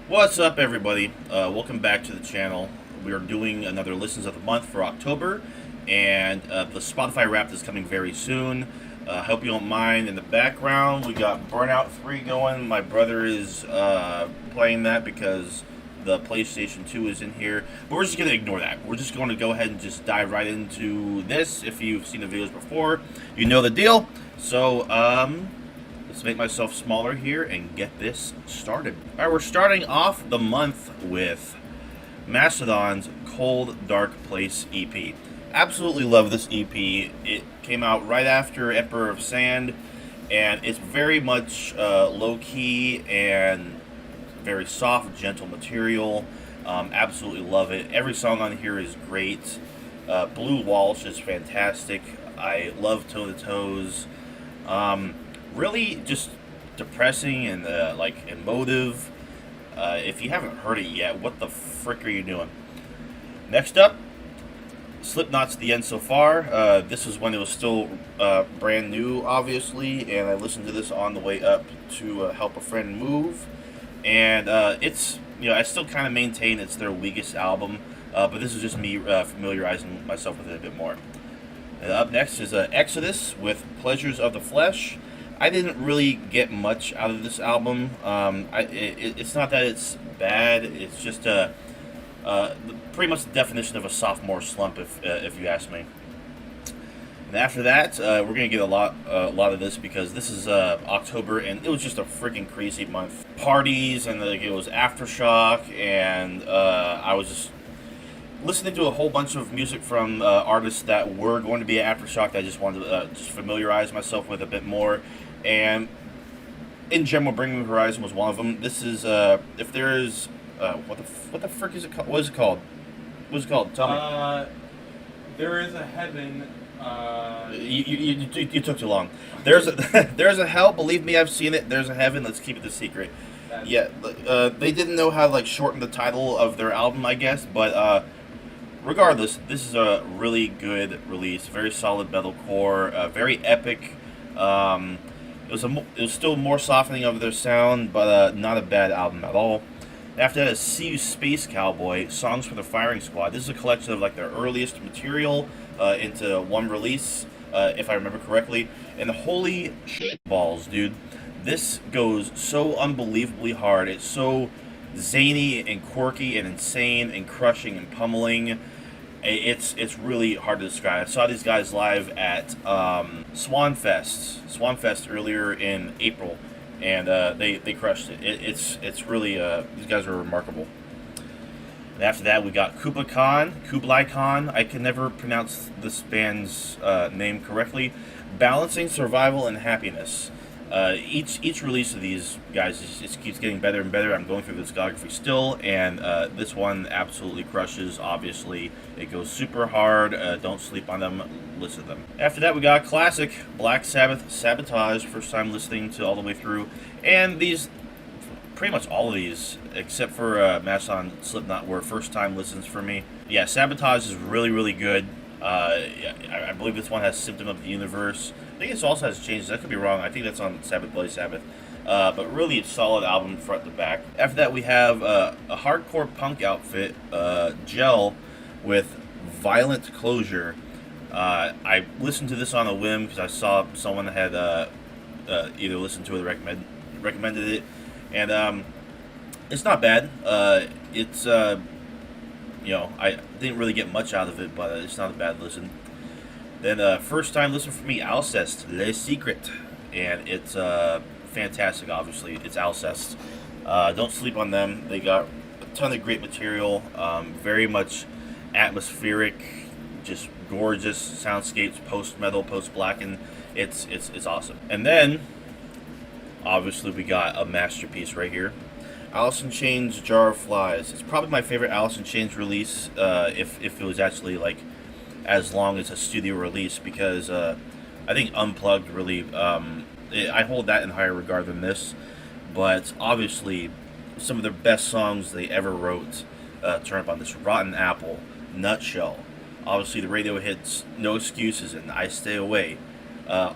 What's up, everybody? Welcome back to the channel. We are doing another Listens of the Month for October, and the Spotify Wrapped is coming very soon. I hope you don't mind. In the background, we got Burnout 3 going. My brother is playing that because the PlayStation 2 is in here. But we're just going to ignore that. We're just going to go ahead and just dive right into this. If you've seen the videos before, you know the deal. So, let's make myself smaller here and get this started. Alright, we're starting off the month with Mastodon's Cold Dark Place EP. Absolutely love this EP. It came out right after Emperor of Sand, and it's very much low-key and very soft, gentle material. Absolutely love it. Every song on here is great. Blue Walsh is fantastic. I love Toe to Toes. Really just depressing and like emotive. If you haven't heard it yet, what the frick are you doing? Next up, Slipknot's The End So Far. This was when it was still brand new, obviously, and I listened to this on the way up to help a friend move. And it's, I still kind of maintain it's their weakest album, but this is just me familiarizing myself with it a bit more. And up next is Exodus with Pleasures of the Flesh. I didn't really get much out of this album. It's not that it's bad. It's just pretty much the definition of a sophomore slump, if you ask me. And after that, we're gonna get a lot of this because this is October, and it was just a freaking crazy month. Parties, and it was Aftershock, and I was just listening to a whole bunch of music from artists that were going to be at Aftershock that I just wanted to just familiarize myself with a bit more. And in general, Bring Me Horizon was one of them. This is, if there is, what the frick is it called? What is it called? What is it called? Tell me. There is a heaven. You took too long. There's a, there's a hell. Believe me, I've seen it. There's a heaven. Let's keep it a secret. Yeah, they didn't know how to like shorten the title of their album, I guess. But regardless, this is a really good release. Very solid metalcore. Very epic. It was still more softening of their sound, but not a bad album at all. After that is See You Space Cowboy, Songs for the Firing Squad. This is a collection of like their earliest material into one release, if I remember correctly. And holy shit balls, dude. This goes so unbelievably hard. It's so zany and quirky and insane and crushing and pummeling. It's really hard to describe. I saw these guys live at Swanfest earlier in April, and they crushed it. It's really these guys are remarkable. And after that, we got Kublai Khan. I can never pronounce this band's name correctly. Balancing Survival and Happiness. Each release of these guys just keeps getting better and better. I'm going through the discography still, and this one absolutely crushes, obviously. It goes super hard. Don't sleep on them. Listen to them. After that, we got classic Black Sabbath, Sabotage. First time listening to all the way through. And these, pretty much all of these, except for Mastodon, Slipknot, were first time listens for me. Yeah, Sabotage is really, really good. I believe this one has Symptom of the Universe. I think it also has Changes. I could be wrong. I think that's on Sabbath Bloody Sabbath. But really, it's solid album front to back. After that, we have a hardcore punk outfit, Gel, with Violent Closure. I listened to this on a whim because I saw someone had either listened to it or recommended it. And it's not bad. It's... I didn't really get much out of it, but it's not a bad listen. Then first time listen for me, Alcest, Le Secret. And it's fantastic, obviously. It's Alcest. Don't sleep on them. They got a ton of great material. Very much atmospheric, just gorgeous soundscapes, post-metal, post-blackened. It's awesome. And then, obviously, we got a masterpiece right here. Alice in Chains, Jar of Flies. It's probably my favorite Alice in Chains release, if it was actually like as long as a studio release, because I think Unplugged really, I hold that in higher regard than this. But obviously, some of the best songs they ever wrote turn up on this. Rotten Apple, Nutshell. Obviously, the radio hits No Excuses and I Stay Away. I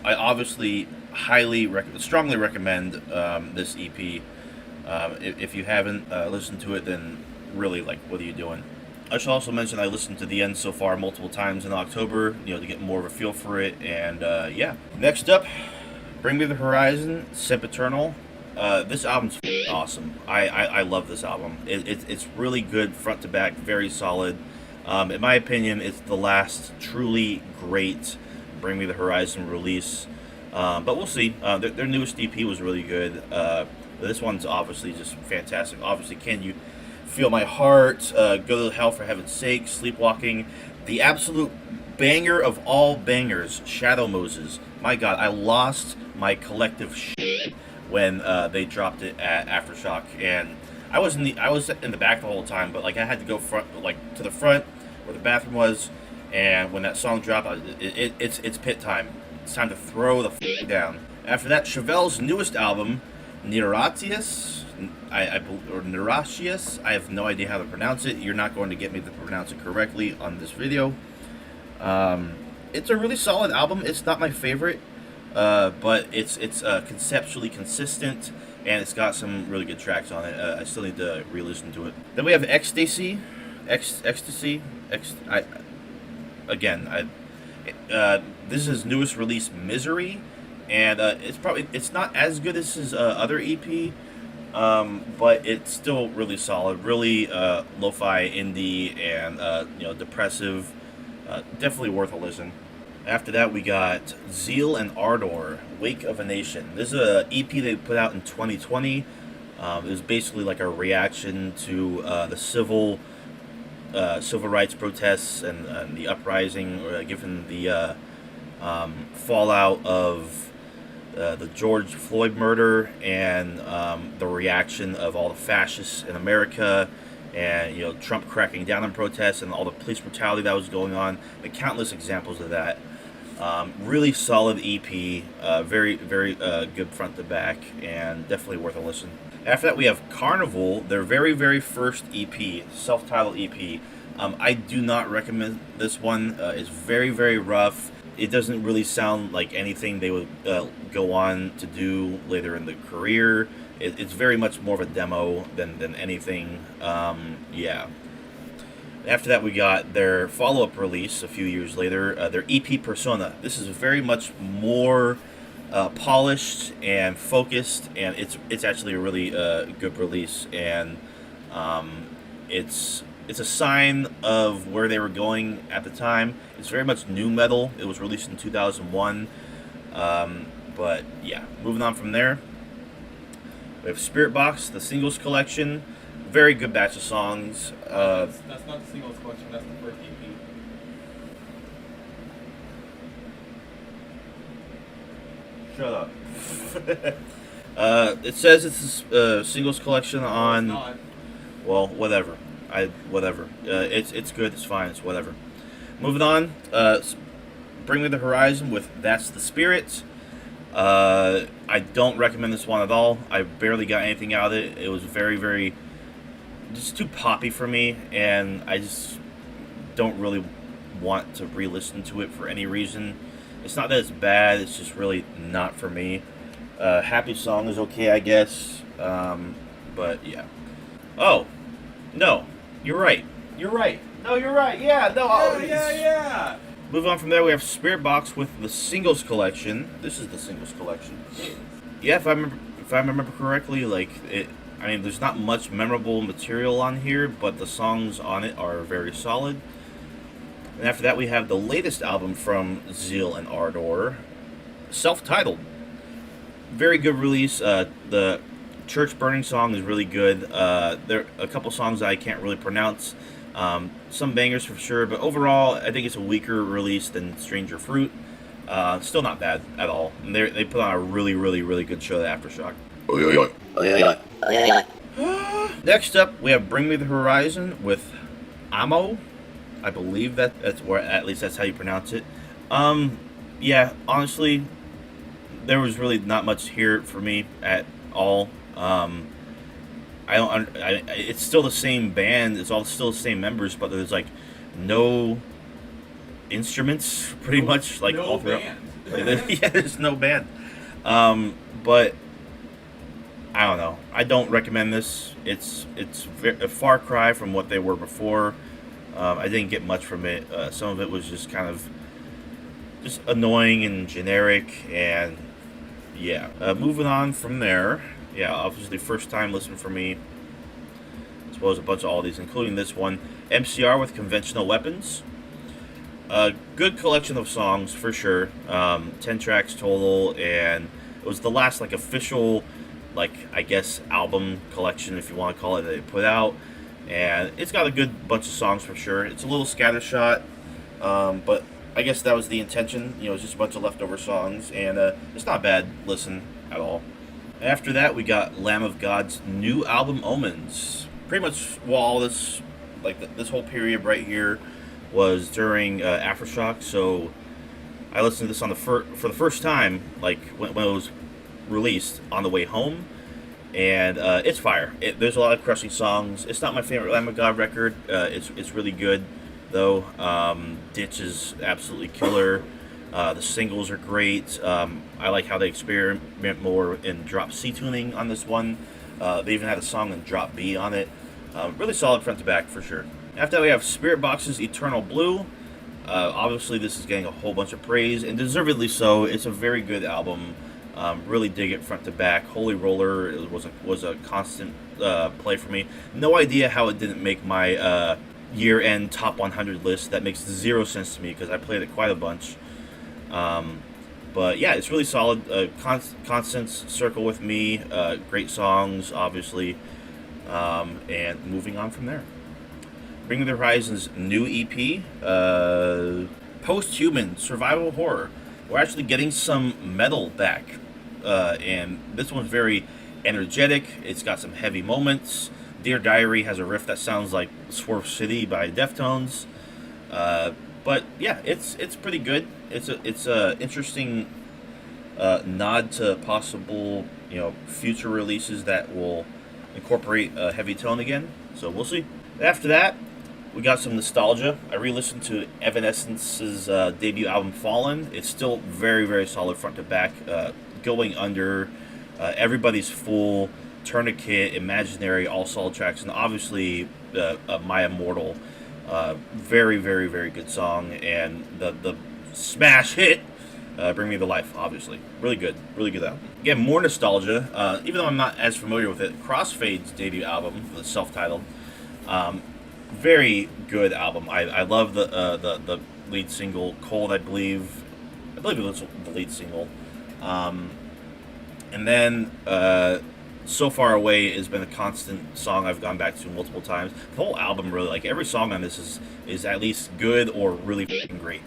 obviously strongly recommend this EP. If you haven't listened to it, then really, like, what are you doing? I should also mention I listened to the end so far multiple times in October, to get more of a feel for it, and yeah. Next up, Bring Me the Horizon, Sempiternal. This album's awesome. I love this album. It's really good front to back, very solid. In my opinion, it's the last truly great Bring Me the Horizon release. But we'll see. Their newest EP was really good. This one's obviously just fantastic. Obviously, Can You Feel My Heart, Go to Hell for Heaven's Sake, Sleepwalking, the absolute banger of all bangers, Shadow Moses. My God, I lost my collective shit when they dropped it at Aftershock, and I was in the back the whole time, but like I had to go to the front where the bathroom was, and when that song dropped, it's pit time. It's time to throw the down. After that, Chevelle's newest album, Neuratius, or Neuratius. I have no idea how to pronounce it. You're not going to get me to pronounce it correctly on this video. It's a really solid album. It's not my favorite, but it's conceptually consistent, and it's this tracks on it. I still need to re-listen to it. Then we have Ecstasy. This is his newest release, Misery, and it's not as good as his other EP, but it's still really solid, really lo-fi indie and depressive. Definitely worth a listen. After that, we got Zeal and Ardor, Wake of a Nation. This is an EP they put out in 2020. It was basically like a reaction to the civil rights protests and the uprising, given the fallout of the George Floyd murder and the reaction of all the fascists in America, and Trump cracking down on protests and all the police brutality that was going on. The countless examples of that. Really solid EP, very good front to back, and definitely worth a listen. After that, we have Carnival, their very first EP, self-titled EP. I do not recommend this one. It's very rough. It doesn't really sound like anything they would go on to do later in the career. It's very much more of a demo than anything. Yeah. After that, we got their follow-up release a few years later, their EP Persona. This is very much more polished and focused, and it's actually a really good release, and it's a sign of where they were going at the time. It's very much new metal. It was released in 2001, but yeah. Moving on from there, we have Spiritbox, the singles collection. Very good batch of songs. That's not the singles collection. That's the first EP. Shut up. It says it's a singles collection on. No, it's not. Well, whatever. Whatever. It's good. It's fine. It's whatever. Moving on. Bring Me the Horizon with That's the Spirit. I don't recommend this one at all. I barely got anything out of it. It was very just too poppy for me, and I just don't really want to re-listen to it for any reason. It's not that it's bad. It's just really not for me. Happy Song is okay, I guess. But yeah. Oh. No, you're right. You're right. No, you're right. Yeah, no. Yeah. Move on from there, we have Spiritbox with the singles collection. This is the singles collection. Yeah, if I remember correctly, there's not much memorable material on here, but the songs on it are very solid. And after that, we have the latest album from Zeal and Ardor, self-titled. Very good release. The Church Burning song is really good. There are a couple songs that I can't really pronounce. Some bangers for sure, but overall, I think it's a weaker release than Stranger Fruit. Still not bad at all. And they put on a really good show at Aftershock. Next up, we have Bring Me the Horizon with Amo. I believe that's where, at least that's how you pronounce it. Yeah, honestly, there was really not much here for me at all. It's still the same band. It's all still the same members, but there's no instruments, pretty much, no all throughout. band. Yeah, there's no band. But I don't know. I don't recommend this. It's a far cry from what they were before. I didn't get much from it. Some of it was just kind of just annoying and generic, and yeah. Moving on from there, yeah, obviously first time listen for me. I suppose a bunch of all these, including this one, MCR with Conventional Weapons. A good collection of songs for sure. 10 tracks total, and it was the last like official, like I guess album collection, if you want to call it, that they put out. And it's got a good bunch of songs for sure. It's a little scattershot, but I guess that was the intention. You know, it's just a bunch of leftover songs, and it's not bad listen at all. After that, we got Lamb of God's new album, Omens. Pretty much, well, all this, like this whole period right here, was during Aftershock. So I listened to this on for the first time, like when it was released on the way home, and it's fire. There's a lot of crushing songs. It's not my favorite Lamb of God record. It's really good though. Ditch is absolutely killer. The singles are great. I like how they experiment more in drop C tuning on this one. They even had a song in drop B on it. Really solid front to back for sure. After that, we have Spiritbox's Eternal Blue. Obviously, this is getting a whole bunch of praise, and deservedly so. It's a very good album. Really dig it front to back. Holy Roller was a constant play for me. No idea how it didn't make my year-end top 100 list. That makes zero sense to me because I played it quite a bunch. But yeah, it's really solid. Constance, Circle with Me, great songs, obviously. And moving on from there. Bring Me the Horizon's new EP, Post-Human Survival Horror. We're actually getting some metal back, and this one's very energetic. It's got some heavy moments. Dear Diary has a riff that sounds like Swerve City by Deftones. But yeah, it's pretty good. It's a interesting nod to possible future releases that will incorporate a heavy tone again. So we'll see. After that, we got some nostalgia. I re-listened to Evanescence's debut album, Fallen. It's still very, very solid front to back. Going Under, Everybody's Fool, Tourniquet, Imaginary, all solid tracks, and obviously My Immortal. Very, very, very good song, and the smash hit, Bring Me to Life, obviously. Really good album. Again, more nostalgia, even though I'm not as familiar with it. Crossfade's debut album, the self-titled, very good album. I love the lead single, Cold, I believe it was the lead single. And then So Far Away has been a constant song I've gone back to multiple times. The whole album, really, like every song on this is at least good or really fucking great.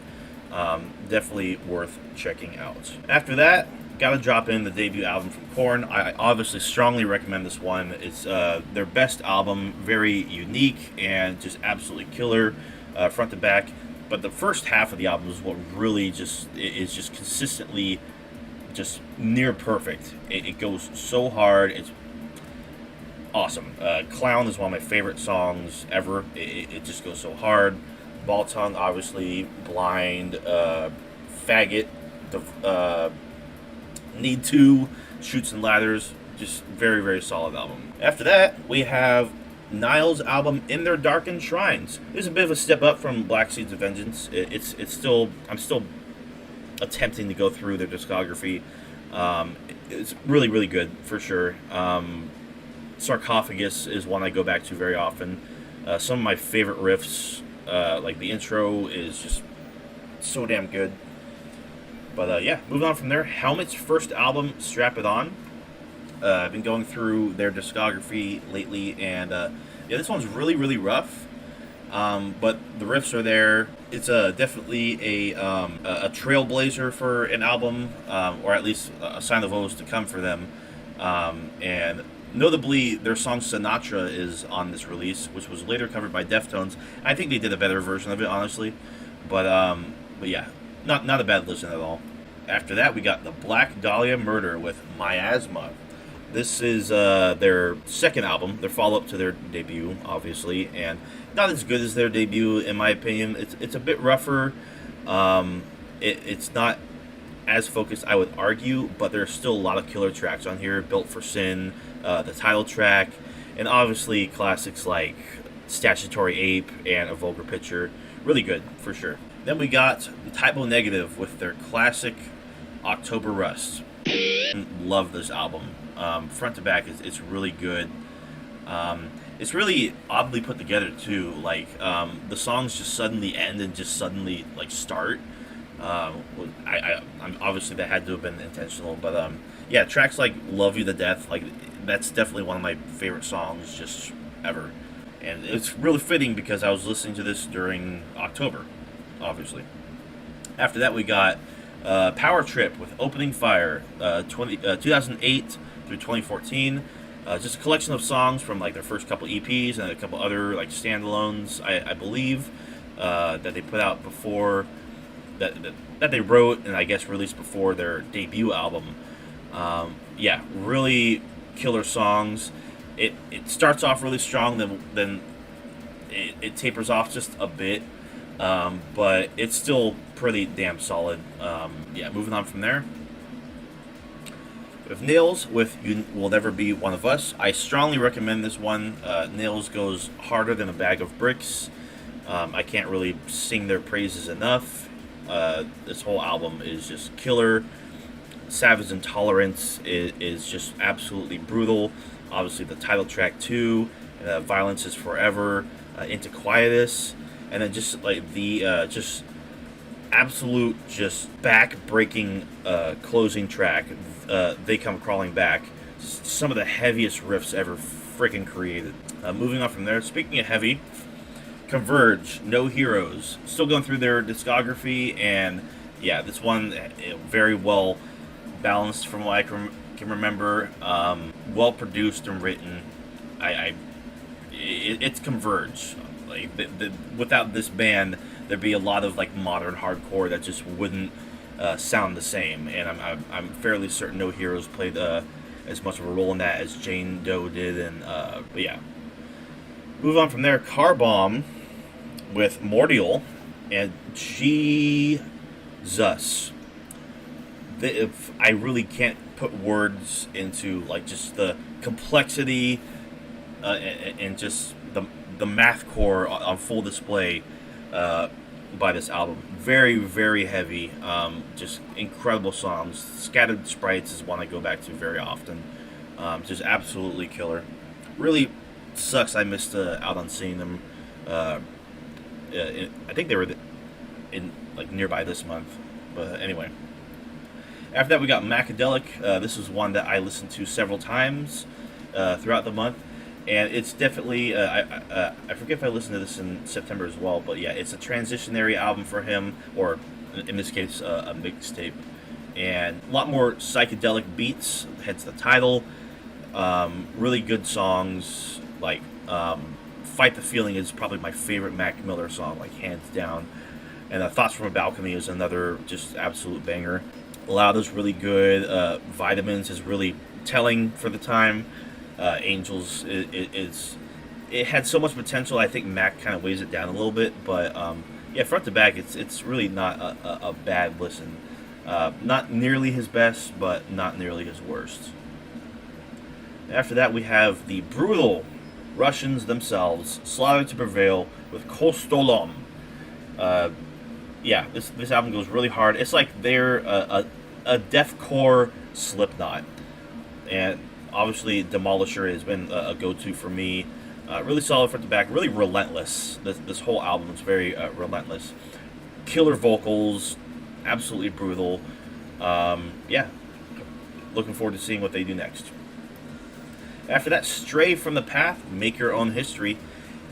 Definitely worth checking out. After that, gotta drop in the debut album from Korn. I obviously strongly recommend this one. It's their best album, very unique and just absolutely killer, front to back. But the first half of the album is what really is just consistently just near perfect. It goes so hard. It's awesome. Clown is one of my favorite songs ever. It just goes so hard. Ball Tongue, obviously. Blind, Faggot, Need To, Chutes and Ladders. Just very, very solid album. After that, we have Niall's album In Their Darkened Shrines. It's a bit of a step up from Black Seeds of Vengeance. I'm still attempting to go through their discography. It's really, really good for sure. Sarcophagus is one I go back to very often. Some of my favorite riffs, like the intro, is just so damn good. But yeah, moving on from there, Helmet's first album, Strap It On. I've been going through their discography lately, and yeah, this one's really, really rough. But the riffs are there. It's definitely a trailblazer for an album, or at least a sign of woes to come for them. And notably, their song Sinatra is on this release, which was later covered by Deftones. I think they did a better version of it, honestly. But yeah, not a bad listen at all. After that, we got the Black Dahlia Murder with Miasma. This is their second album, their follow-up to their debut, obviously, and not as good as their debut, in my opinion. It's a bit rougher. It's not as focused, I would argue, but there's still a lot of killer tracks on here. Built for Sin, the title track, and obviously classics like Statutory Ape and A Vulgar Picture. Really good, for sure. Then we got Typo Negative with their classic October Rust. Love this album. Front to back, it's really good. It's really oddly put together too. Like the songs just suddenly end and just suddenly like start. I'm obviously that had to have been intentional, but yeah, tracks like "Love You to Death," like that's definitely one of my favorite songs just ever, and it's really fitting because I was listening to this during October, obviously. After that, we got Power Trip with Opening Fire, 2008 through 2014. Just a collection of songs from like their first couple EPs and a couple other like standalones, I believe, that they put out before that they wrote and I guess released before their debut album. Yeah, really killer songs. It starts off really strong, then it tapers off just a bit, but it's still pretty damn solid. Yeah, moving on from there. With Nails with You Will Never Be One of Us. I strongly recommend this one. Nails goes harder than a bag of bricks. I can't really sing their praises enough. This whole album is just killer. Savage Intolerance is just absolutely brutal. Obviously the title track too. Violence is Forever. Into Quietus. And then just like the just absolute just back-breaking closing track, They Come Crawling Back. Some of the heaviest riffs ever freaking created. Moving on from there, speaking of heavy, Converge, No Heroes. Still going through their discography, and yeah, this one very well balanced from what I can remember. Well produced and written. It's Converge. Like without this band, there'd be a lot of like modern hardcore that just wouldn't sound the same, and I'm fairly certain No Heroes played as much of a role in that as Jane Doe did, and but yeah. Move on from there, Car Bomb with Mordial and Jesus. If I really can't put words into like just the complexity and just the mathcore on full display by this album. Very, very heavy. Just incredible songs. Scattered Sprites is one I go back to very often. Just absolutely killer. Really sucks I missed out on seeing them. I think they were in like nearby this month. But anyway. After that, we got Macadelic. This is one that I listened to several times throughout the month. And it's definitely, I forget if I listened to this in September as well, but yeah, it's a transitionary album for him, or in this case, a mixtape. And a lot more psychedelic beats, hence the title. Really good songs, like Fight the Feeling is probably my favorite Mac Miller song, like hands down. And Thoughts from a Balcony is another just absolute banger. Loud is really good. Vitamins is really telling for the time. Angels it had so much potential. I think Mac kind of weighs it down a little bit, but yeah, front to back, it's really not a bad listen. Not nearly his best, but not nearly his worst. After that, we have the brutal Russians themselves, Slaughter to Prevail with Kostolom. Yeah, this album goes really hard. It's like they're a deathcore Slipknot, and obviously Demolisher has been a go-to for me. Really solid front to back, really relentless. This whole album is very relentless. Killer vocals, absolutely brutal. Yeah, looking forward to seeing what they do next. After that, Stray from the Path, Make Your Own History.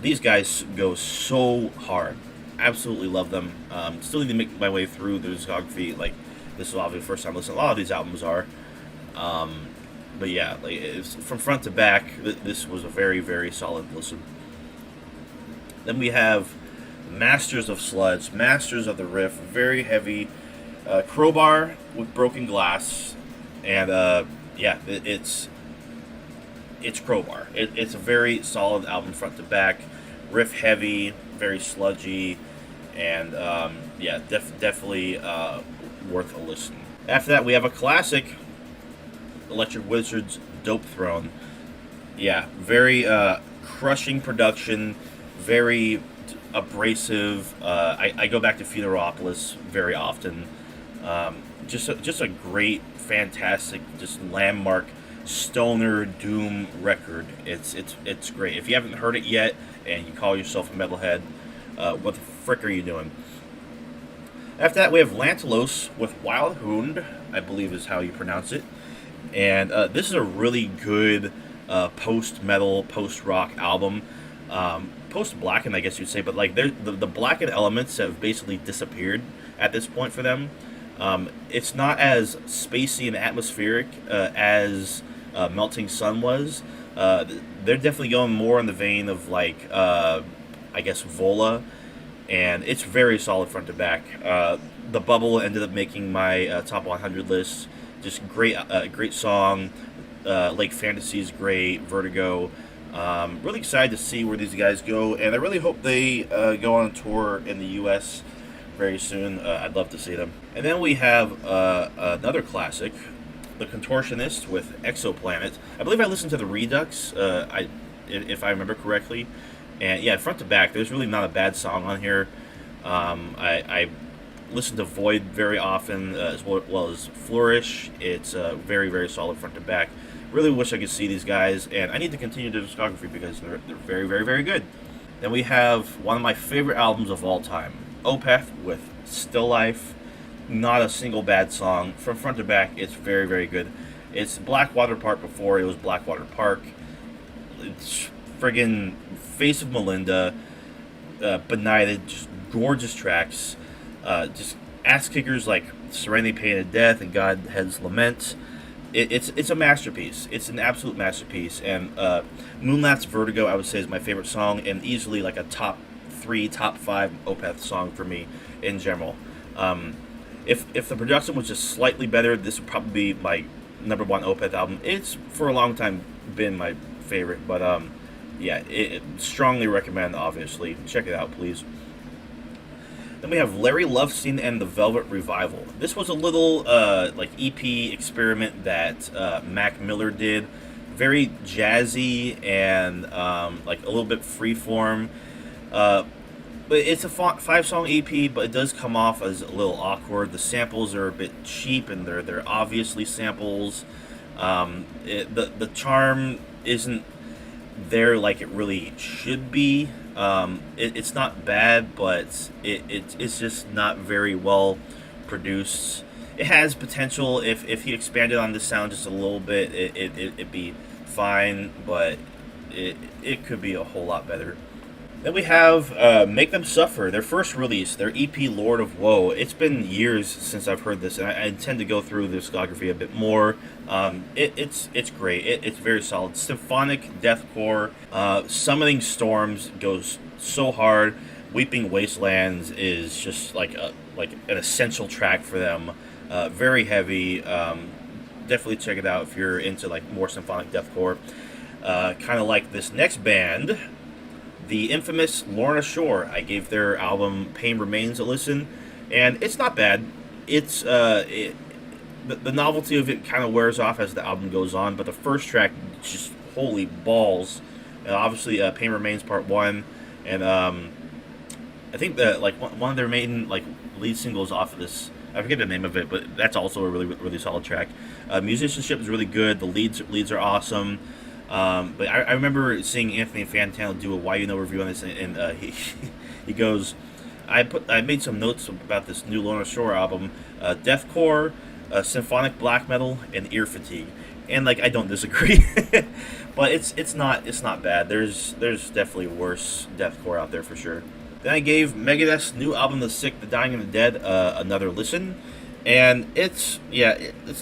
These guys go so hard. Absolutely love them. Still need to make my way through the discography. Like, this is obviously the first time listening. A lot of these albums are. But yeah, like it's, from front to back, this was a very, very solid listen. Then we have Masters of Sludge, Masters of the Riff, very heavy. Crowbar with Broken Glass, and yeah, it's Crowbar. It's a very solid album front to back, riff heavy, very sludgy, and yeah, definitely worth a listen. After that, we have a classic, Electric Wizard's Dope Throne. Yeah, very crushing production, very abrasive. I go back to Funeropolis very often. Just a great, fantastic, just landmark stoner doom record. It's great. If you haven't heard it yet and you call yourself a metalhead, what the frick are you doing? After that, we have Lantelos with Wild Hund, I believe is how you pronounce it. And this is a really good post-metal, post-rock album. Post-blackened, I guess you'd say, but like the blackened elements have basically disappeared at this point for them. It's not as spacey and atmospheric as Melting Sun was. They're definitely going more in the vein of like, I guess, Vola, and it's very solid front to back. The Bubble ended up making my top 100 list. Just great song. Lake Fantasy is great. Vertigo. Really excited to see where these guys go, and I really hope they go on a tour in the U.S. very soon. I'd love to see them. And then we have another classic, The Contortionist with Exoplanet. I believe I listened to the Redux, if I remember correctly. And yeah, front to back, there's really not a bad song on here. I listen to Void very often, as well as Flourish. It's very, very solid front to back. Really wish I could see these guys, and I need to continue the discography because they're very, very, very good. Then we have one of my favorite albums of all time, Opeth with Still Life. Not a single bad song. From front to back, it's very, very good. It's Blackwater Park before it was Blackwater Park. It's friggin' Face of Melinda, Benighted, just gorgeous tracks. Just ass kickers like Serenity, Pain, and Death and Godhead's Lament. It's a masterpiece. It's an absolute masterpiece. And Moonlat's Vertigo, I would say, is my favorite song, and easily like a top 3, top 5 Opeth song for me in general. If the production was just slightly better, this would probably be my number 1 Opeth album. It's for a long time been my favorite, but yeah, strongly recommend. Obviously, check it out, please. Then we have Larry Lovestein and the Velvet Revival. This was a little like EP experiment that Mac Miller did. Very jazzy and like a little bit freeform. But it's a 5-song EP, but it does come off as a little awkward. The samples are a bit cheap, and they're obviously samples. The charm isn't there like it really should be. It's not bad, but it's just not very well produced. It has potential. If he expanded on this sound just a little bit, it'd be fine, but it could be a whole lot better. Then we have Make Them Suffer, their first release, their EP Lord of Woe. It's been years since I've heard this, and I intend to go through the discography a bit more. It's great. It's very solid. Symphonic deathcore. Summoning Storms goes so hard. Weeping Wastelands is just like an essential track for them. Very heavy. Definitely check it out if you're into like more symphonic deathcore. Kind of like this next band, the infamous Lorna Shore. I gave their album Pain Remains a listen, and it's not bad. It's the novelty of it kind of wears off as the album goes on, but the first track, just holy balls. Obviously, Pain Remains Part 1, and I think that like one of their main like lead singles off of this, I forget the name of it, but that's also a really, really solid track. Musicianship is really good. The leads are awesome. But I remember seeing Anthony Fantano do a Why You Know review on this, and he goes, I made some notes about this new Lorna Shore album, deathcore, symphonic black metal, and ear fatigue, and like I don't disagree, but it's not bad. There's definitely worse deathcore out there for sure. Then I gave Megadeth's new album, The Sick, The Dying, and the Dead, another listen, and it's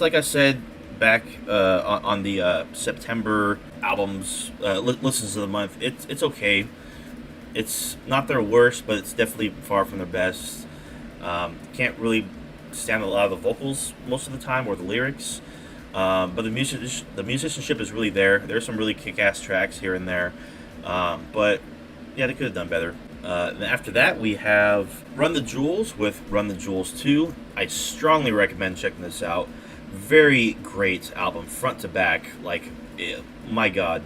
like I said back on the September albums listens of the month. It's okay. It's not their worst, but it's definitely far from their best. Can't really stand a lot of the vocals most of the time or the lyrics, but the musicianship is really there. There's some really kick-ass tracks here and there, but yeah, they could have done better. And after that, we have Run the Jewels with Run the Jewels 2. I strongly recommend checking this out. Very great album, front to back. Like, my God,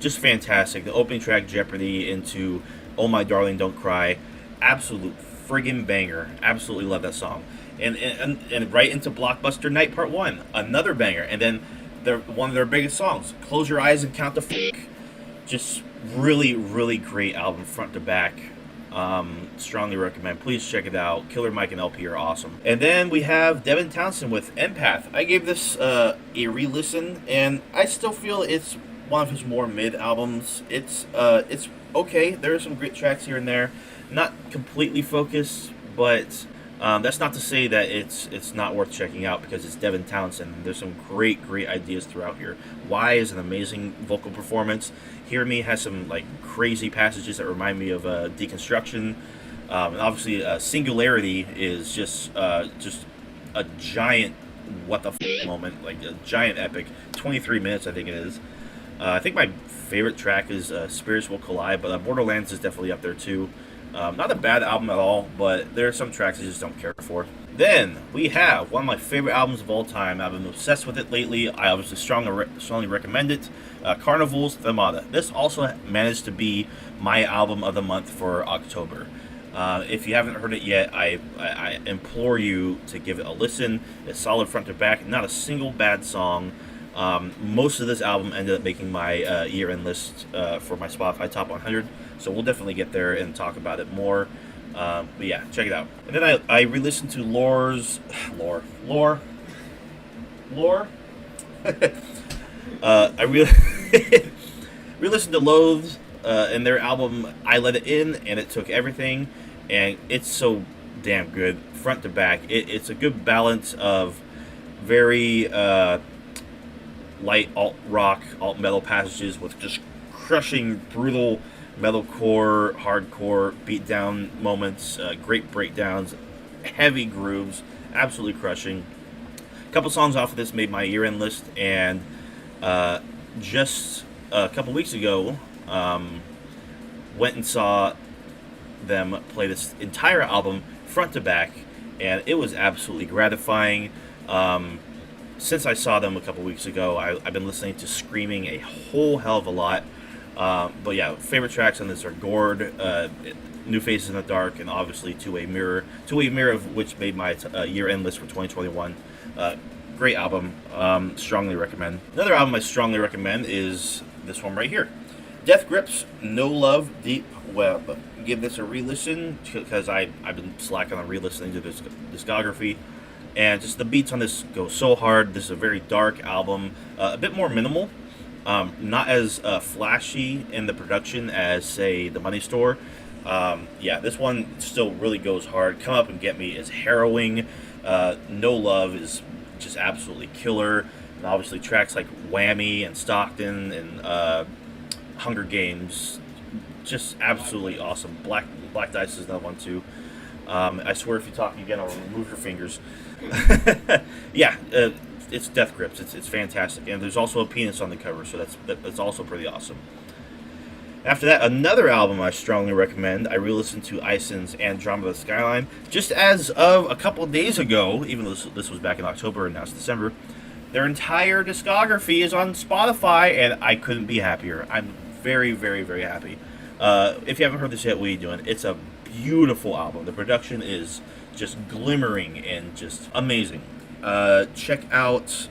just fantastic. The opening track, Jeopardy, into Oh My Darling Don't Cry, absolute friggin' banger. Absolutely love that song. And right into Blockbuster Night Part 1, another banger. And then one of their biggest songs, Close Your Eyes and Count to F***. Just really, really great album front to back. Strongly recommend. Please check it out. Killer Mike and LP are awesome. And then we have Devin Townsend with Empath. I gave this a re-listen, and I still feel it's one of his more mid albums. It's okay. There are some great tracks here and there. Not completely focused, but that's not to say that it's not worth checking out, because it's Devin Townsend. There's some great ideas throughout here. Why is an amazing vocal performance. Hear Me has some like crazy passages that remind me of Deconstruction, and obviously Singularity is just a giant what the f*** moment, like a giant epic. 23 minutes I think it is. I think my favorite track is Spirits Will Collide, but Borderlands is definitely up there too. Not a bad album at all, but there are some tracks I just don't care for. Then we have one of my favorite albums of all time. I've been obsessed with it lately. I obviously strongly recommend it. Carnival's Themata. This also managed to be my album of the month for October. If you haven't heard it yet, I implore you to give it a listen. It's solid front to back. Not a single bad song. Most of this album ended up making my year-end list for my Spotify Top 100. So we'll definitely get there and talk about it more. But yeah, check it out. And then I re-listened to Lore. I re-listened to Loathes and their album I Let It In, and It Took Everything, and it's so damn good front to back. It's a good balance of very light alt rock, alt metal passages with just crushing, brutal metalcore, hardcore beatdown moments, great breakdowns, heavy grooves, absolutely crushing. A couple songs off of this made my year-end list, and just a couple weeks ago, went and saw them play this entire album front to back, and it was absolutely gratifying. Since I saw them a couple weeks ago, I've been listening to Screaming a whole hell of a lot. But yeah, favorite tracks on this are Gourd, New Faces in the Dark, and obviously Two-Way Mirror. Two-Way Mirror, of which made my year-end list for 2021. Great album. Strongly recommend. Another album I strongly recommend is this one right here. Death Grips, No Love, Deep Web. Give this a re-listen, because I've been slacking on re-listening to this discography. And just the beats on this go so hard. This is a very dark album. A bit more minimal. Not as flashy in the production as, say, The Money Store. Yeah, this one still really goes hard. Come Up and Get Me is harrowing. No Love is just absolutely killer. And obviously tracks like Whammy and Stockton and Hunger Games, just absolutely awesome. Black Dice is another one too. I swear if you talk again, I'll remove your fingers. Yeah, it's Death Grips. It's fantastic, and there's also a penis on the cover, so that's also pretty awesome. After that, another album I strongly recommend. I re-listened to Ison's Andromeda Skyline just as of a couple of days ago, even though this was back in October and now it's December. Their entire discography is on Spotify, and I couldn't be happier. I'm very, very, very happy. If you haven't heard this yet, what are you doing? It's a beautiful album. The production is just glimmering and just amazing. Check out,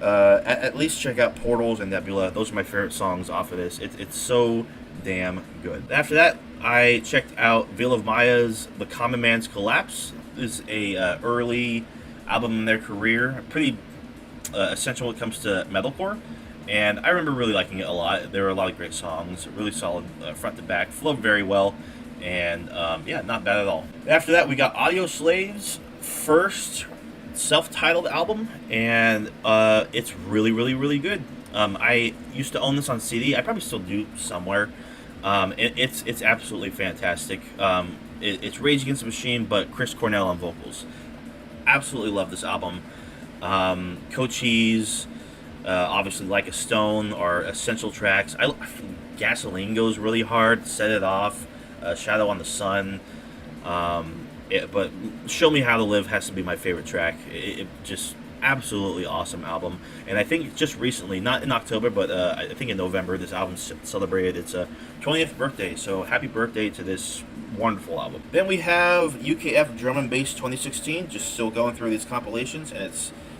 at least check out Portals and Nebula. Those are my favorite songs off of this. It's so damn good. After that, I checked out Veil of Maya's The Common Man's Collapse. This is a early album in their career. Pretty essential when it comes to metalcore. And I remember really liking it a lot. There were a lot of great songs, really solid front to back, flowed very well, and yeah, not bad at all. After that, we got Audio Slave's first self-titled album, and it's really, really, really good. I used to own this on CD. I probably still do somewhere. It's absolutely fantastic. It's Rage Against the Machine, but Chris Cornell on vocals. Absolutely love this album. Cochise, obviously Like a Stone are essential tracks. Gasoline goes really hard. Set It Off, Shadow on the Sun. But Show Me How to Live has to be my favorite track. It just absolutely awesome album. And I think just recently, not in October, but I think in November, this album celebrated its 20th birthday. So happy birthday to this wonderful album. Then we have UKF Drum and Bass 2016. Just still going through these compilations, and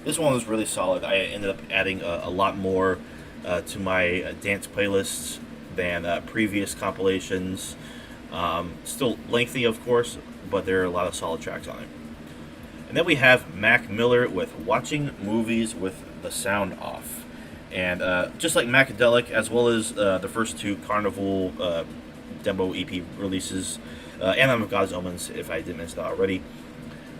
this one was really solid. I ended up adding a lot more to my dance playlists than previous compilations. Still lengthy, of course, but there are a lot of solid tracks on it. And then we have Mac Miller with Watching Movies with the Sound Off. And just like Macadelic, as well as the first two Carnival demo EP releases, Anthem of God's Omens, if I didn't mention that already,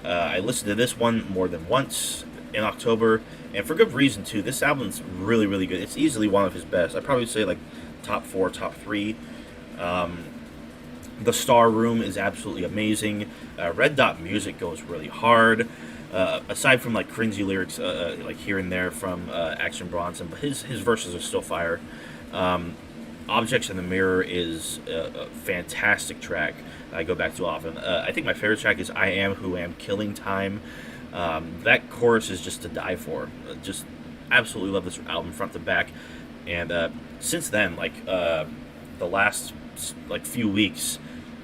I listened to this one more than once in October, and for good reason too. This album's really, really good. It's easily one of his best. I'd probably say like top 4, top 3. The Star Room is absolutely amazing. Red Dot Music goes really hard. Aside from like cringy lyrics, like here and there from Action Bronson, but his verses are still fire. Objects in the Mirror is a fantastic track I go back to often. I think my favorite track is I Am Who Am, Killing Time. That chorus is just to die for. Just absolutely love this album front to back. And since then, like the last like few weeks,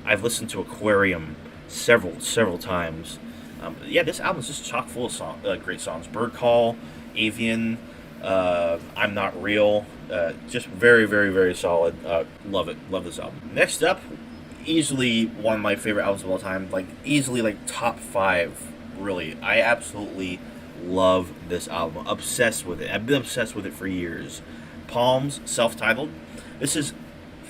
I've listened to Aquarium several times. Yeah, this album is just chock full of great songs. Bird Call, Avian, I'm Not Real. Just very, very, very solid. Love it. Love this album. Next up, easily one of my favorite albums of all time. Like easily like top 5. Really, I absolutely love this album. Obsessed with it. I've been obsessed with it for years. Palms, self-titled. This is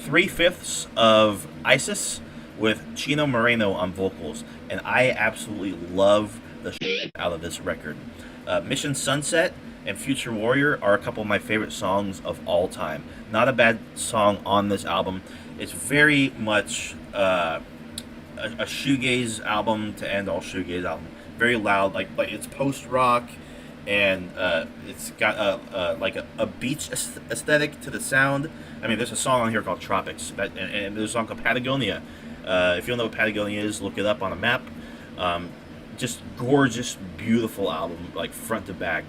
3/5 of ISIS with Chino Moreno on vocals, and I absolutely love the shit out of this record. Mission Sunset and Future Warrior are a couple of my favorite songs of all time. Not a bad song on this album. It's very much a shoegaze album to end all shoegaze album. Very loud, like it's post rock, and it's got a beach aesthetic to the sound. I mean, there's a song on here called Tropics, and there's a song called Patagonia. If you don't know what Patagonia is, look it up on a map. Just gorgeous, beautiful album, like front to back.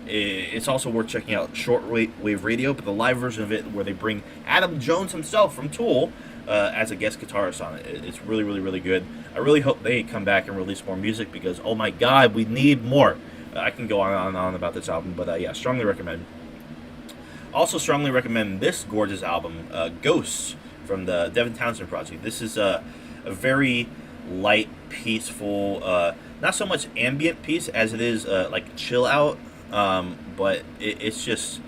It's also worth checking out Shortwave Radio, but the live version of it, where they bring Adam Jones himself from Tool as a guest guitarist on it. It's really, really, really good. I really hope they come back and release more music because, oh my God, we need more. I can go on and on about this album, but yeah, strongly recommend. Also strongly recommend this gorgeous album, Ghosts, from the Devin Townsend project. This is a very light, peaceful, not so much ambient piece as it is like chill out, but it's just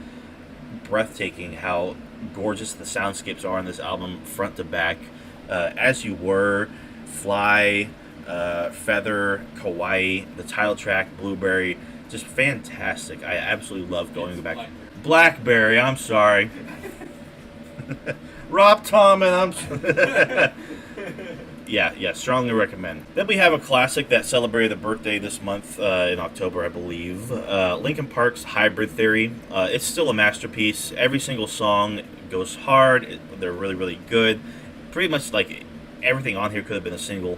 breathtaking how gorgeous the soundscapes are on this album, front to back. As You Were, Fly, Feather, Kauai, the title track, Blueberry, just fantastic. I absolutely love going back. Blackberry, I'm sorry. Rob Tomlin, yeah, strongly recommend. Then we have a classic that celebrated a birthday this month in October, I believe. Linkin Park's Hybrid Theory. It's still a masterpiece. Every single song goes hard. They're really, really good. Pretty much like everything on here could have been a single.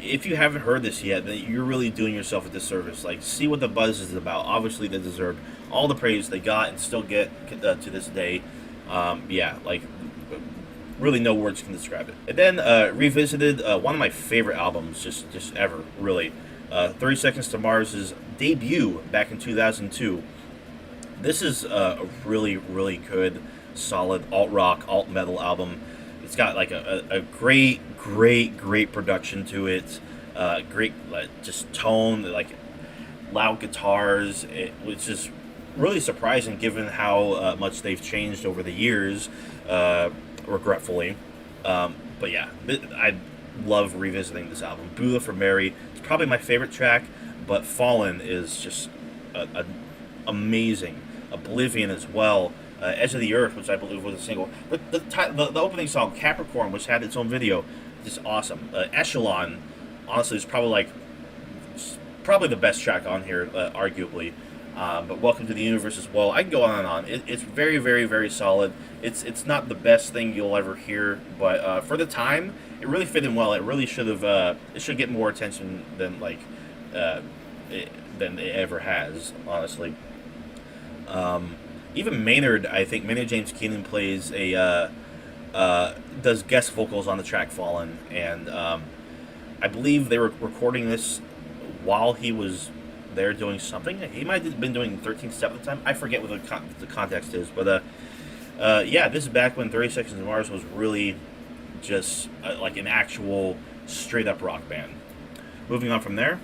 If you haven't heard this yet, then you're really doing yourself a disservice. Like, see what the buzz is about. Obviously, they deserve all the praise they got and still get to this day. Yeah, like, really no words can describe it. And then revisited one of my favorite albums just ever, really. 30 Seconds to Mars' debut back in 2002. This is a really, really good, solid alt-rock, alt-metal album. It's got like a great production to it. Great just tone, like loud guitars. It's just really surprising given how much they've changed over the years, regretfully. But yeah, I love revisiting this album. Beulah for Mary, it's probably my favorite track, but Fallen is just amazing. Oblivion as well. Edge of the Earth, which I believe was a single. The opening song, Capricorn, which had its own video, just awesome. Echelon, honestly, is probably the best track on here, arguably. But Welcome to the Universe as well. I can go on and on. It's very, very, very solid. It's not the best thing you'll ever hear, but for the time, it really fit in well. It really should have. It should get more attention than like than it ever has, honestly. Even Maynard, I think Maynard James Keenan plays does guest vocals on the track "Fallen," and I believe they were recording this while he was there doing something. He might have been doing 13 Step at the time. I forget what the context is, but yeah, this is back when 30 Seconds to Mars was really just like an actual straight up rock band. Moving on from there,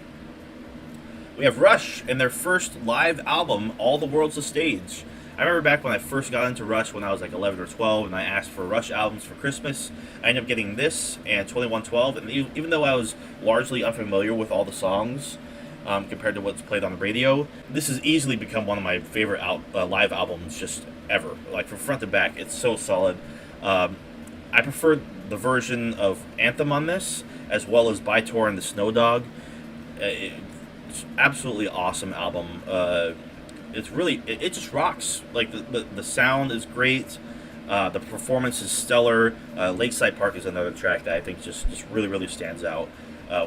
we have Rush and their first live album, All the World's a Stage. I remember back when I first got into Rush when I was like 11 or 12, and I asked for Rush albums for Christmas. I ended up getting this and 2112, and even though I was largely unfamiliar with all the songs compared to what's played on the radio, this has easily become one of my favorite live albums just ever. Like from front to back, it's so solid. I prefer the version of Anthem on this, as well as By Tor and the Snow Dog. It's absolutely awesome album. It's really, it just rocks. Like the sound is great. The performance is stellar. Lakeside Park is another track that I think just really, really stands out.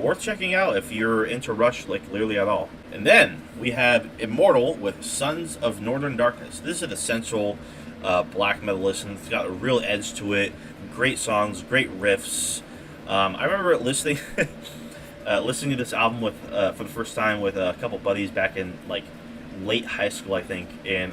Worth checking out if you're into Rush like clearly at all. And then we have Immortal with Sons of Northern Darkness. This is an essential black metal listen. It's got a real edge to it. Great songs, great riffs. I remember listening listening to this album with for the first time with a couple buddies back in like late high school, I think, in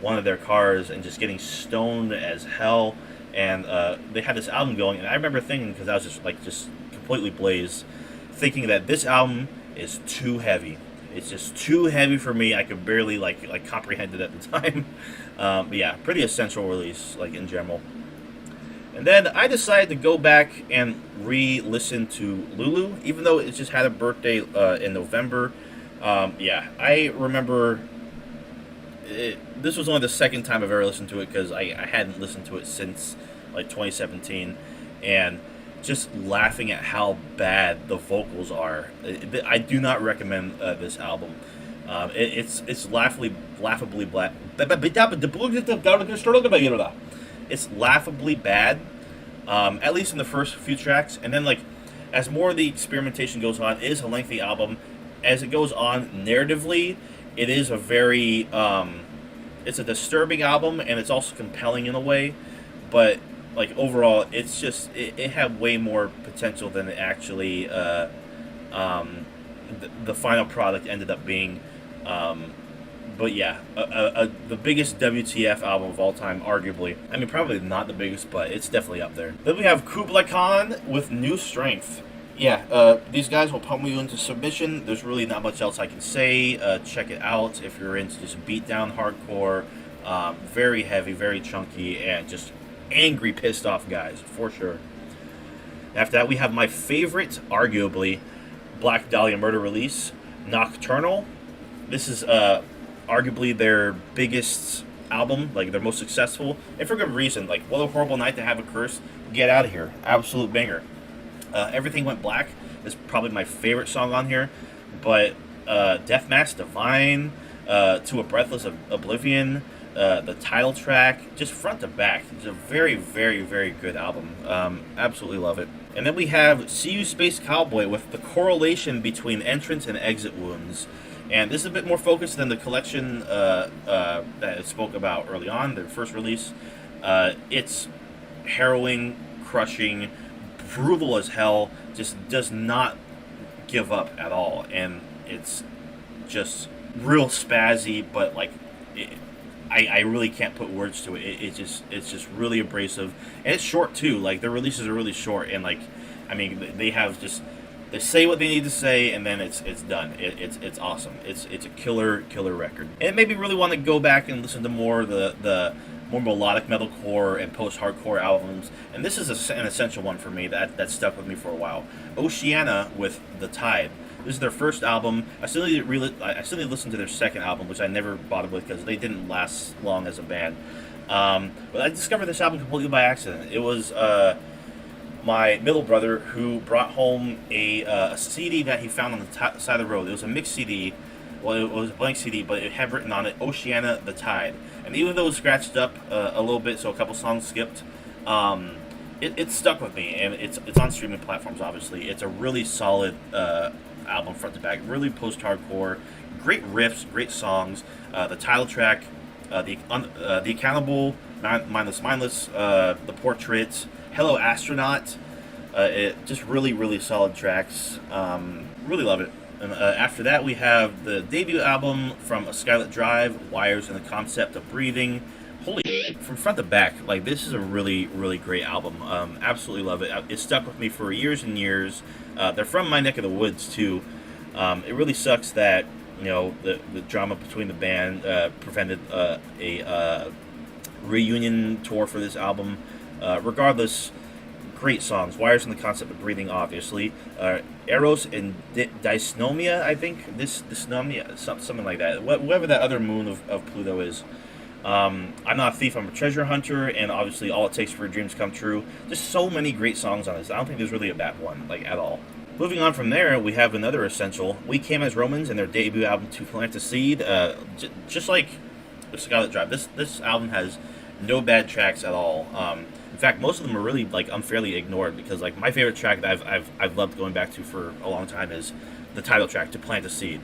one of their cars, and just getting stoned as hell. And they had this album going, and I remember thinking, because I was just completely blazed, thinking that this album is too heavy. It's just too heavy for me. I could barely like comprehend it at the time. But yeah, pretty essential release, like in general. And then I decided to go back and re-listen to Lulu, even though it just had a birthday in November. Yeah, I remember this was only the second time I've ever listened to it, because I hadn't listened to it since like 2017, and just laughing at how bad the vocals are. I do not recommend this album. It's laughably black. It's laughably bad, at least in the first few tracks, and then like as more of the experimentation goes on, it is a lengthy album. As it goes on narratively, it is a very it's a disturbing album, and it's also compelling in a way, but like overall it's just it had way more potential than it actually the final product ended up being. But yeah, the biggest WTF album of all time, arguably. I mean, probably not the biggest, but it's definitely up there. Then we have Kublai Khan with New Strength. Yeah, these guys will pump you into submission. There's really not much else I can say. Check it out if you're into just beatdown hardcore. Very heavy, very chunky, and just angry, pissed off guys, for sure. After that, we have my favorite, arguably, Black Dahlia Murder release, Nocturnal. This is arguably their biggest album, like their most successful, and for good reason. Like, What a Horrible Night to Have a Curse, Get Out of Here, absolute banger. Everything Went Black is probably my favorite song on here, but Death Mask Divine, To a Breathless Oblivion, the title track, just front to back, it's a very, very, very good album. Absolutely love it. And then we have See You Space Cowboy with the correlation between entrance and exit wounds. And this is a bit more focused than the collection that I spoke about early on, the first release. It's harrowing, crushing, brutal as hell, just does not give up at all. And it's just real spazzy, but like, I really can't put words to it. It's just really abrasive. And it's short too, like their releases are really short, and like, I mean, they say what they need to say, and then it's done. It's awesome. It's a killer record. And it made me really want to go back and listen to more of the more melodic metalcore and post-hardcore albums. And this is an essential one for me that stuck with me for a while. Oceana with The Tide. This is their first album. I still need to listen to their second album, which I never bothered with because they didn't last long as a band. But I discovered this album completely by accident. It was my middle brother who brought home a CD that he found on the side of the road. It was a mixed CD. Well, it was a blank CD, but it had written on it Oceana, The Tide. And even though it was scratched up a little bit, so a couple songs skipped, it stuck with me. And it's on streaming platforms, obviously. It's a really solid album front to back. Really post-hardcore, great riffs, great songs. The title track, the Accountable, Mindless, The Portrait, Hello Astronaut. It just really solid tracks. Really love it. And after that, we have the debut album from A Skylit Drive, Wires and the Concept of Breathing. Holy shit, from front to back, like, this is a really great album. Absolutely love it. It stuck with me for years and years. They're from my neck of the woods too. It really sucks that, you know, the drama between the band prevented a reunion tour for this album. Regardless, great songs. Wires and the Concept of Breathing, obviously. Eros and Dysnomia, I think. Dysnomia, something like that. Whatever that other moon of Pluto is. I'm Not a Thief, I'm a Treasure Hunter, and obviously All It Takes for Dreams Come True. Just so many great songs on this. I don't think there's really a bad one, like, at all. Moving on from there, we have another essential. We Came as Romans and their debut album, To Plant a Seed. Just like The Scarlet Drive, this album has no bad tracks at all. In fact, most of them are really, like, unfairly ignored, because, like, my favorite track that I've loved going back to for a long time is the title track, To Plant a Seed.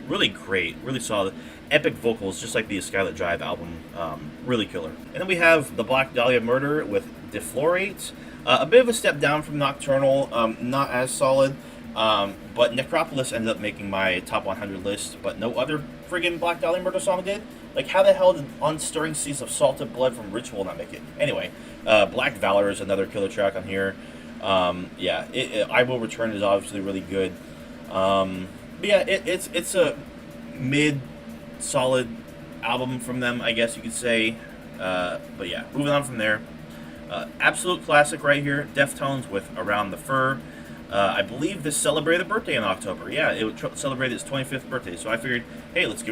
Really great, really solid, epic vocals, just like the Scarlet Drive album. Really killer. And then we have the Black Dahlia Murder with Deflorate. A bit of a step down from Nocturnal, not as solid, but Necropolis ended up making my top 100 list, but no other friggin' Black Dahlia Murder song did. Like, how the hell did Unstirring Seas of Salted Blood from Ritual not make it? Anyway, Black Valor is another killer track on here. Yeah, I Will Return is obviously really good. But yeah, it's a mid-solid album from them, I guess you could say. But yeah, moving on from there. Absolute classic right here, Deftones with Around the Fur. I believe this celebrated a birthday in October. Yeah, it would celebrate its 25th birthday. So I figured, hey, let's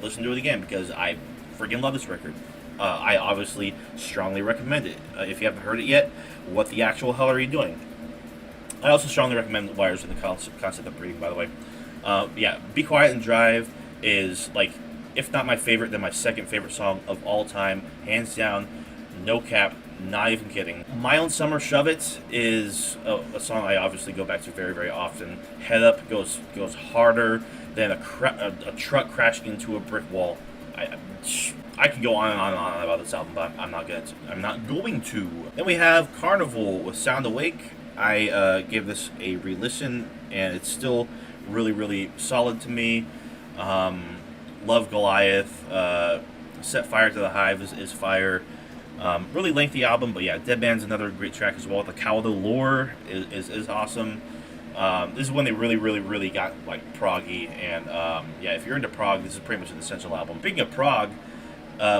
listen to it again, because I freaking love this record. I obviously strongly recommend it. If you haven't heard it yet, what the actual hell are you doing? I also strongly recommend Wires and the Concept of Breathing, by the way. Yeah, Be Quiet and Drive is, like, if not my favorite, then my second favorite song of all time. Hands down, no cap, not even kidding. My Own Summer Shove It is a song I obviously go back to very often. Head Up goes harder than a truck crashing into a brick wall. I could go on and on about this album, but I'm not going to. Then we have Carnival with Sound Awake. I gave this a re-listen, and it's still really solid to me. Love Goliath. Set Fire to the Hive is fire. Really lengthy album, but yeah, Dead Man's another great track as well. The Cow of the Lore is awesome. This is when they really got, like, proggy, and yeah, if you're into prog, this is pretty much an essential album. Speaking of prog,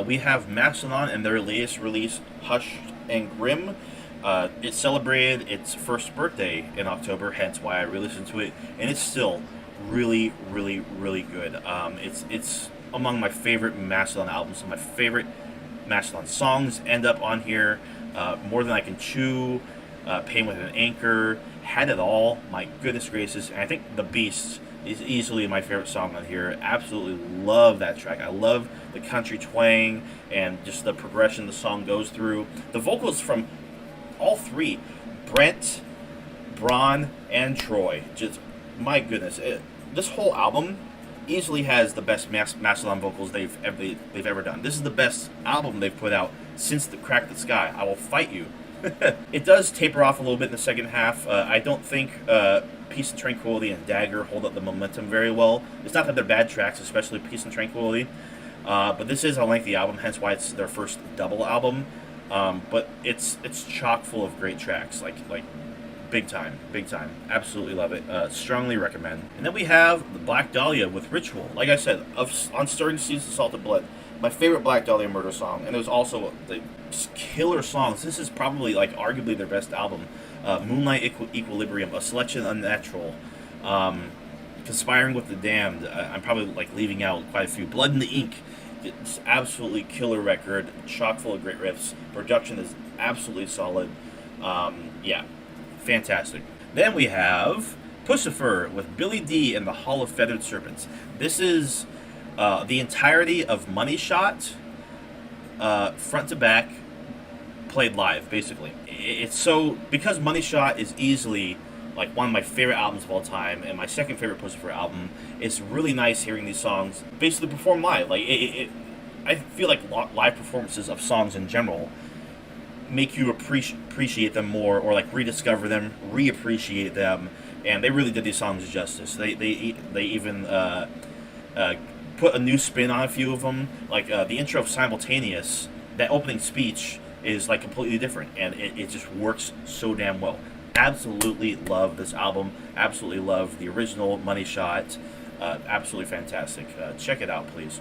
we have Mastodon and their latest release, Hushed and Grim. It celebrated its first birthday in October, hence why I re-listened to it, and it's still really good. It's among my favorite Mastodon albums. Some of my favorite Mastodon songs end up on here. More Than I Can Chew, Pain with an Anchor, Had It All, my goodness gracious, and I think The Beast is easily my favorite song on here. Absolutely love that track. I love the country twang and just the progression the song goes through. The vocals from all three, Brent, Braun, and Troy, just, my goodness, this whole album easily has the best Mastodon vocals they've ever done. This is the best album they've put out since the Crack the Sky. I will fight you. It does taper off a little bit in the second half. I don't think Peace and Tranquility and Dagger hold up the momentum very well. It's not that they're bad tracks, especially Peace and Tranquility, but this is a lengthy album, hence why it's their first double album. But it's chock full of great tracks, like big time. Absolutely love it. Strongly recommend. And then we have the Black Dahlia with Ritual. Like I said, on Stirring Seas of Salted Blood, my favorite Black Dahlia Murder song, and there's also the killer songs. This is probably, like, arguably their best album. Moonlight Equilibrium, A Selection Unnatural, Conspiring with the Damned. I'm probably, like, leaving out quite a few. Blood in the Ink. It's absolutely killer record, chock full of great riffs. Production is absolutely solid. Yeah, fantastic. Then we have Pussifer with Billy D and the Hall of Feathered Serpents. This is the entirety of Money Shot, front to back, played live, basically. It's so, because Money Shot is easily like one of my favorite albums of all time, and my second favorite Puscifer album. It's really nice hearing these songs basically perform live. Like I feel like live performances of songs in general make you appreciate them more, or like rediscover them, reappreciate them, and they really did these songs justice. They even put a new spin on a few of them. Like the intro of Simultaneous, that opening speech is like completely different, and it just works so damn well. Absolutely love this album. Absolutely love the original Money Shot. Absolutely fantastic. Check it out, please.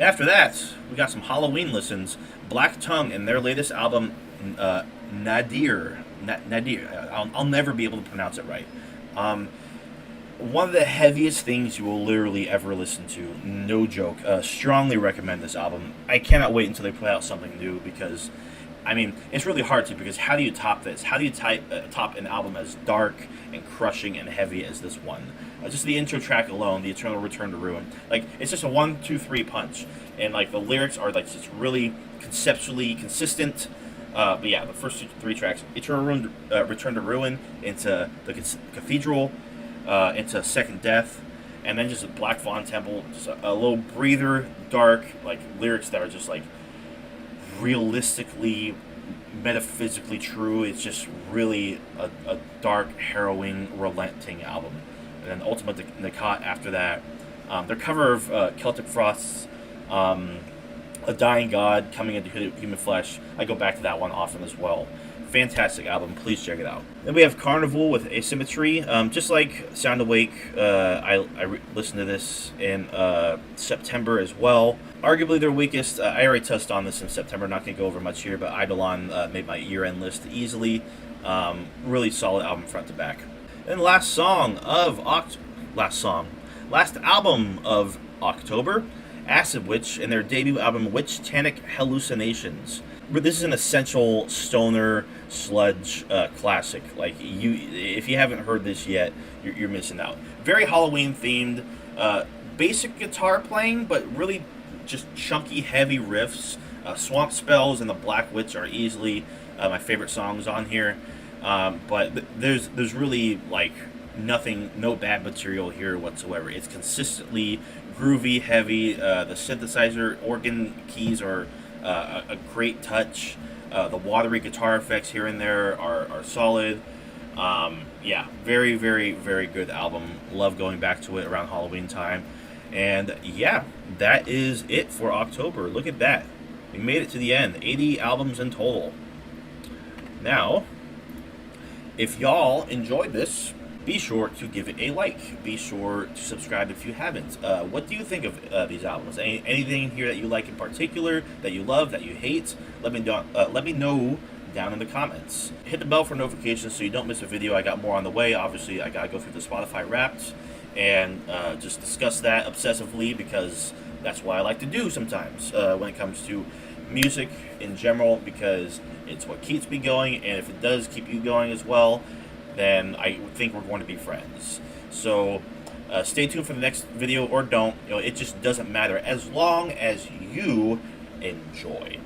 After that, we got some Halloween listens. Black Tongue and their latest album, Nadir. Nadir. I'll never be able to pronounce it right. One of the heaviest things you will literally ever listen to. No joke. Strongly recommend this album. I cannot wait until they put out something new, because, I mean, it's really hard to, because how do you top this? How do you top an album as dark and crushing and heavy as this one? Just the intro track alone, The Eternal Return to Ruin. Like, it's just a 1, 2, 3 punch. And, like, the lyrics are, like, just really conceptually consistent. But yeah, the first 3 tracks, Eternal Return to Ruin, into the Cathedral, into Second Death, and then just a Black Fawn Temple, just a little breather, dark, like, lyrics that are just, like, realistically, metaphysically true. It's just really a dark, harrowing, relenting album. And then Ultimate Nakat after that. Their cover of Celtic Frost's A Dying God Coming into Human Flesh, I go back to that one often as well. Fantastic album, please check it out. Then we have Carnival with Asymmetry. Just like Sound Awake, I listened to this in September as well. Arguably their weakest. I already touched on this in September, not going to go over much here, but Eidolon made my year-end list easily. Really solid album front to back. And last album of October, Acid Witch and their debut album Witch Tannic Hallucinations. But this is an essential stoner sludge classic. Like, if you haven't heard this yet, you're missing out. Very Halloween themed, basic guitar playing, but really just chunky, heavy riffs. Swamp Spells and The Black Witch are easily my favorite songs on here. But there's really, like, no bad material here whatsoever. It's consistently groovy, heavy. The synthesizer organ keys are a great touch. The watery guitar effects here and there are solid. Yeah, very, very, very good album. Love going back to it around Halloween time. And yeah, that is it for October. Look at that. We made it to the end. 80 albums in total. Now, if y'all enjoyed this, be sure to give it a like. Be sure to subscribe if you haven't. What do you think of these albums? Anything here that you like in particular, that you love, that you hate? Let me know down in the comments. Hit the bell for notifications so you don't miss a video. I got more on the way. Obviously, I gotta go through the Spotify Wrapped and just discuss that obsessively, because that's what I like to do sometimes when it comes to music in general, because it's what keeps me going, and if it does keep you going as well, then I think we're going to be friends. So stay tuned for the next video, or don't. It just doesn't matter as long as you enjoy.